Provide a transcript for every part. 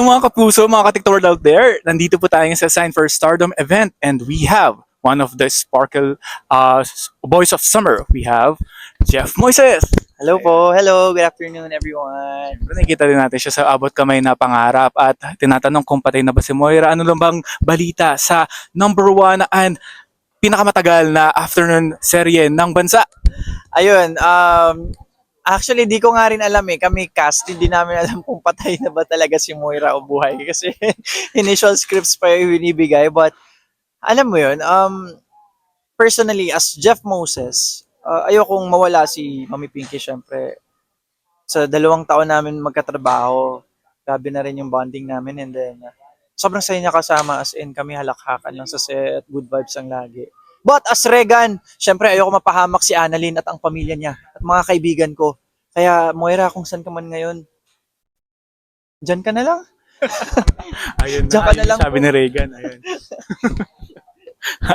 Mga kapuso, mga ka-TikTok world out there, nandito po tayo sa Sign for Stardom event and we have one of the Sparkle Boys of Summer. We have Jeff Moises. Hello po. Hello. Good afternoon, everyone. Siyempre, nakikita din natin siya sa abot kamay na pangarap at tinatanong kung patay na ba si Moira. Ano lang bang balita sa number one and pinakamatagal na afternoon serye ng bansa? Ayun, actually, di ko nga rin alam eh. Kami cast, hindi namin alam kung patay na ba talaga si Moira o buhay. Kasi initial scripts pa yung binibigay. But, alam mo yun, personally, as Jeff Moses, ayokong mawala si Mami Pinky, syempre. Sa 2 taon namin magkatrabaho, grabe na rin yung bonding namin. And then, sobrang saya niya kasama, as in kami halakhakan lang sa set, good vibes ang lagi. But as Regan, syempre ayoko mapahamak si Annalyn at ang pamilya niya at mga kaibigan ko. Kaya Moira, kung saan ka man ngayon, dyan ka na lang. Ayun Diyan ka na ayun lang sabi po. ni Reagan. Ayun.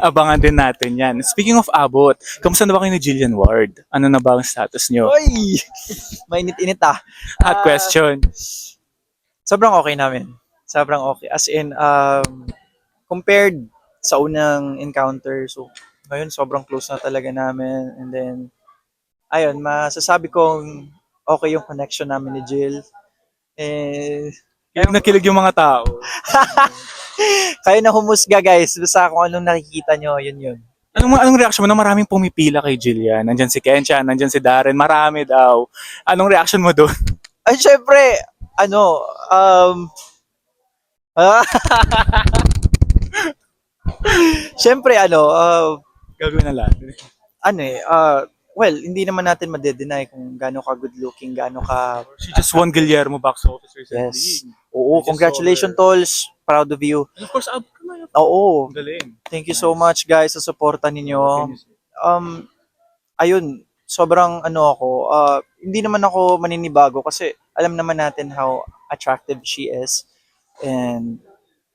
Abangan din natin yan. Speaking of abot, kamusta na ba kayo ni Jillian Ward? Ano na ba ang status nyo? Oy! Mainit-init ah. Hot question. Sobrang okay namin. Sobrang okay. As in, compared sa unang encounter, so ngayon sobrang close na talaga namin. And then, ayun, masasabi kong okay yung connection namin ni Jill. Eh, Kilig na kilig yung mga tao. kayo na humusga guys, basta kung anong nakikita nyo, yun yun. Anong reaction mo na maraming pumipila kay Jillian? Nandyan si Kensha, nandyan si Darren, marami daw. Anong reaction mo doon? Ay, syempre, ano, syempre, Gagawin na lahat. ano eh, well, hindi naman natin madedenay kung gaano ka good looking, gaano ka, She just won Guillermo box office recently. yes. Oo, just congratulations, saw tolls. Proud of you. And of course, abot ka na. Oo, Galing. thank you so much guys sa suporta ninyo. Ayun, sobrang hindi naman ako maninibago kasi alam naman natin how attractive she is and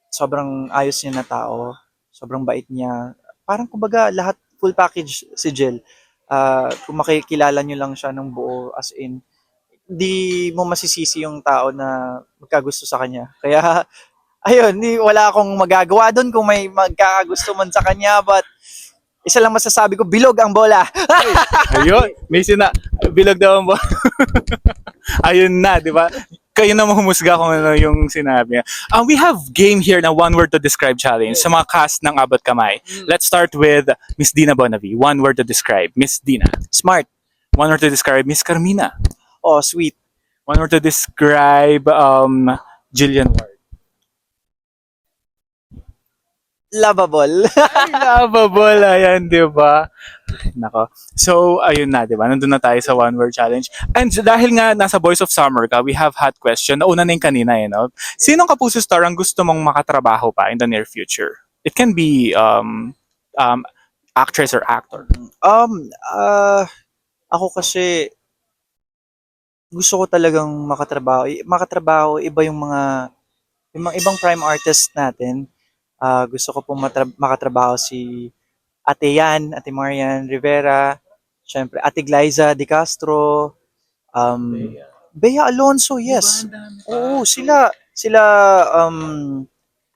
sobrang ayos niya na tao, sobrang bait niya. Parang kumbaga lahat full package si Jill. Kung makikilala niyo lang siya ng buo as in, hindi mo masisisi yung tao na magkagusto sa kanya. Kaya ayun, wala akong magagawa doon kung may magkakagusto man sa kanya but isa lang masasabi ko, bilog ang bola. Ayun, may bilog daw mo. Ayun na, di ba? Kayo na mahumusga kung ano yung sinabi niya. We have game here na one word to describe challenge sa mga cast ng Abot Kamay. Let's start with Miss Dina Bonavi. One word to describe. Miss Dina. Smart. One word to describe Miss Carmina. Oh, sweet. One word to describe Jillian Ward. Lovable. Ay, lovable. Ayan, di ba? Nako. So, ayun na, di ba? Nandun na tayo sa one word challenge. And dahil nga nasa Boys of Summer ka, we have hot question. Nauna na yung kanina, no? Sinong kapuso star ang gusto mong makatrabaho pa in the near future? It can be actress or actor. Ako kasi gusto ko talagang makatrabaho. Makatrabaho iba yung mga ibang prime artist natin. Gusto ko pong makatrabaho si Ate Yan, Ate Marian Rivera, syempre Ate Glyza De Castro, Bea Alonso, yes. Oo, sila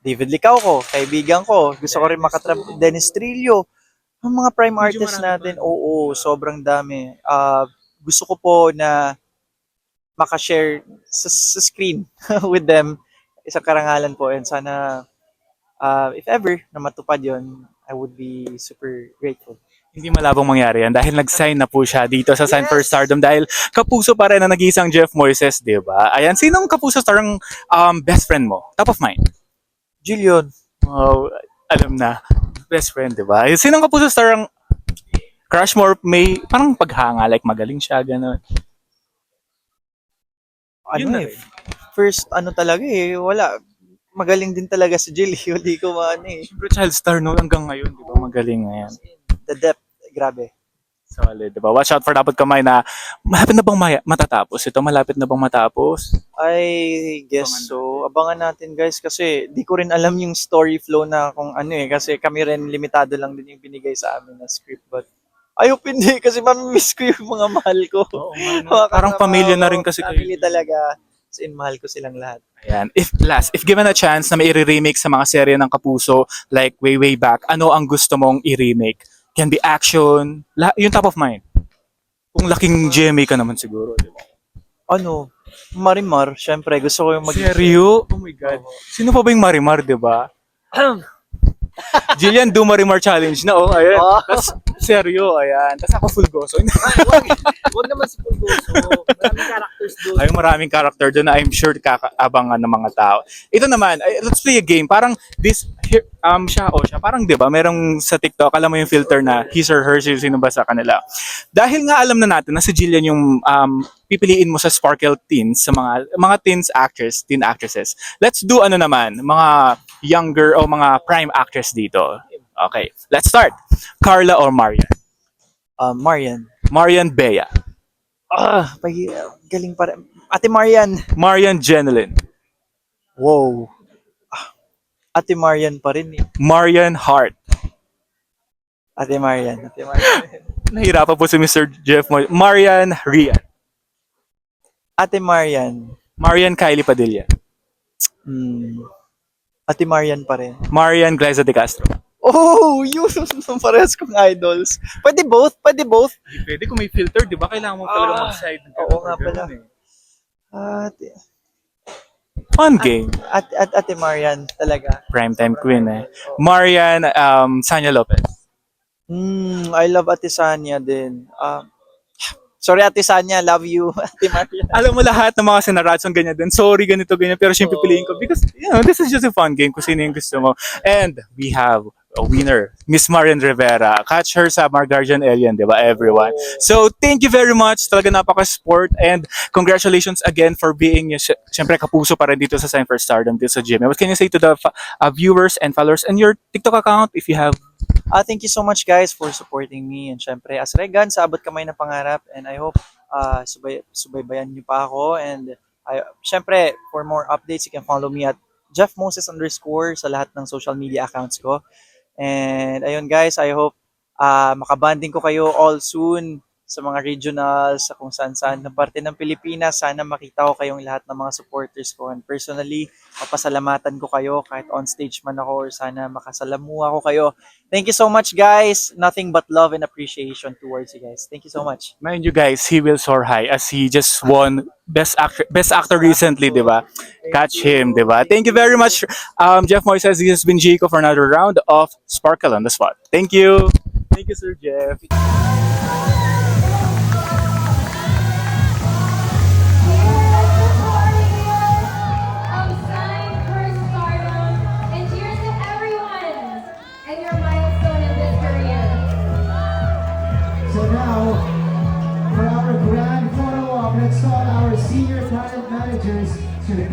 David Licauco, kaibigan ko. Gusto ko rin makatrabaho Dennis Trillo. Ang mga prime Medyo artists marami natin, pa. oo, sobrang dami. Gusto ko po na makashare sa screen with them. Isang karangalan po and sana if ever na matupad yon, I would be super grateful. Hindi malabong mangyari yan dahil nag-sign na po siya dito sa Sign for Yes! Stardom dahil kapuso pa rin na nag-iisang Jeff Moises, di ba? Ayan, sinong kapuso star ang best friend mo? Top of mind? Jillian, Oh, alam na. Best friend, di ba? Sinong kapuso star ang crush mo or may parang paghanga, like magaling siya, gano'n. Yun na rin. first talaga wala. Magaling din talaga si Jill, hindi ko maano Siyempre, child star no, hanggang ngayon, di ba? Magaling ngayon. The depth, grabe. Solid, di ba? Watch out for Dapat Kamay na malapit na bang matatapos? Ito, malapit na bang matapos? I guess so. Abangan natin guys kasi di ko rin alam yung story flow na kung kasi kami rin limitado lang din yung binigay sa amin na script but I hope hindi kasi mamimiss ko yung mga mahal ko. Oo, nga, no? Mga Parang kasama pamilya na ko, rin kasi kayo. family talaga. As in, mahal ko silang lahat. Ayan. If given a chance na may i-remake sa mga serye ng Kapuso, like way back, ano ang gusto mong i-remake? Can be action, yung top of mind. Kung laking GMA ka naman siguro, di ba? Ano, Marimar, syempre, gusto ko yung Seryo? Oh my God. Sino pa ba yung Marimar, di ba? Jillian, do Marimar challenge na, oh, ayan. Oh. Tapos, seryo, ayan. Tapos ako full goso. Wag naman si Pulgoso. Maraming characters doon. Ay, maraming character doon na I'm sure kakaabangan ng mga tao. Ito naman, let's play a game. Parang this, here, siya, parang 'di ba? Merong sa TikTok, alam mo yung filter na his or her, sino ba sa kanila. Dahil nga alam na natin na si Jillian yung pipiliin mo sa Sparkle Teens, sa mga teen actresses. Let's do ano naman, mga younger o mga prime actress dito. Okay, let's start. Carla or Marian? Marian. Marian Bea. Galing pa rin. Ate Marian. Marian Jeneline. Wow. Ate Marian pa rin eh. Marian Hart. Ate Marian. Ate Marian. Nahirapan po si Mr. Jeff Moy. Marian Rian. Ate Marian. Marian Kylie Padilla. Ate Marian pa rin. Marian Glyza de Castro. Oh, yun. Parehas kong idols. Pwede both. Pwede both. Pwede kung may filter, di ba? Kailangan mo talaga mag-side. Oo nga pala. Ate, Fun game. Ate Marian talaga. Primetime queen eh. Marian Sanya Lopez. I love Ate Sanya din. Sorry Ate Sanya, love you. Ate Marian. Alam mo lahat ng mga sinaratsong ganyan din. Sorry, ganito, ganyan. Pero siyempre piliin ko because, this is just a fun game kung sino yung gusto mo. And we have a winner, Miss Marian Rivera. Catch her sa Margarjan Alien, di ba, everyone? So, thank you very much. Talaga napaka-sport and congratulations again for being, siyempre, kapuso pa rin dito sa Sign for Stardom dito sa GMA. What can you say to the viewers and followers and your TikTok account if you have? Thank you so much guys for supporting me and syempre as Regan sa abot kamay na pangarap and I hope subaybayan niyo pa ako and syempre for more updates you can follow me at Jeff Moses _ sa lahat ng social media accounts ko. And ayun guys, I hope makabanding ko kayo all soon sa mga regionals, sa kung saan-saan na parte ng Pilipinas. Sana makita ko kayong lahat ng mga supporters ko. And personally, papasalamatan ko kayo kahit on stage man ako or sana makasalamuha ko kayo. Thank you so much guys. Nothing but love and appreciation towards you guys. Thank you so much. Mind you guys, he will soar high as he just won Best Actor recently, di ba? Catch him, di ba? Thank you very much, Jeff Moises. This has been Jico for another round of Sparkle on the Spot. Thank you. Thank you, Sir Jeff. So now, for our grand photo op, let's call our senior talent managers to the